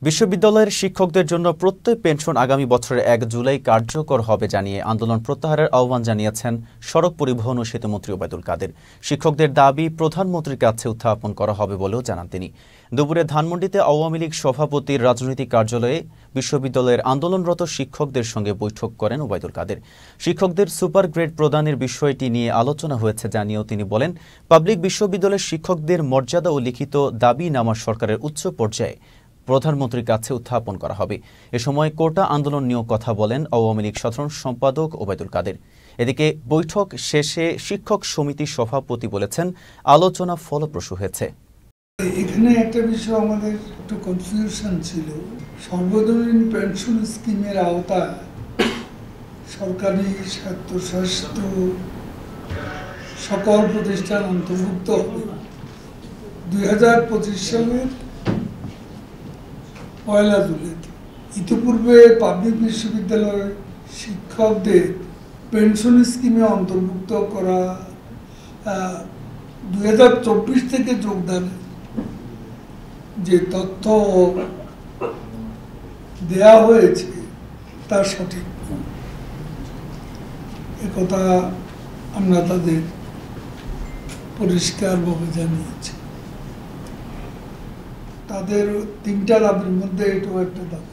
বিশ্ববিদ্যালয়ের শিক্ষকদের জন্য প্রত্যয় পেনশন আগামী বছরের ১ জুলাই কার্যকর হবে জানিয়ে আন্দোলন প্রত্যাহারের আহ্বান জানিয়েছেন সড়ক পরিবহন ও সেতুমন্ত্রী ওবায়দুল কাদের। শিক্ষকদের দাবি প্রধানমন্ত্রীর কাছে উত্থাপন করা হবে বলেও জানান তিনি। দুপুরে ধানমন্ডিতে আওয়ামী লীগ সভাপতির রাজনৈতিক কার্যালয়ে বিশ্ববিদ্যালয়ের আন্দোলনরত শিক্ষকদের সঙ্গে বৈঠক করেন ওবায়দুল কাদের। শিক্ষকদের সুপার গ্রেড প্রদানের বিষয়টি নিয়ে আলোচনা হয়েছে জানিয়েও তিনি বলেন, পাবলিক বিশ্ববিদ্যালয়ের শিক্ষকদের মর্যাদা ও লিখিত দাবিনামা সরকারের উচ্চ পর্যায়ে প্রধানমন্ত্রীর কাছে উত্থাপন করা হবে। এ সময় কোটা আন্দোলন নিয়েও কথা বলেন আওয়ামী লীগ সাধারণ সম্পাদক ওবায়দুল কাদের। এদিকে বৈঠক শেষে শিক্ষক সমিতির সভাপতি বলেছেন, আলোচনা ফলপ্রসূ হয়েছে। এখানে একটা বিষয় আমাদের একটু কনফিউশন ছিল। সর্বজনীন পেনশন স্কিমের আওতায় সরকারি স্বায়ত্তশাসিত সকল প্রতিষ্ঠান অন্তর্ভুক্ত হবে 2025 সালের 1 জুলাই। ইতিপূর্বে পাবলিক বিশ্ববিদ্যালয়ের শিক্ষকদের পেনশন স্কিমে অন্তর্ভুক্ত করা 2024 থেকে যোগদান যে তথ্য দেয়া হয়েছে তা সঠিক একথা আমরা তাদের পরিষ্কারভাবে জানিয়েছি। তাদের 3টা দাবির মধ্যে এটাও একটা দাবি।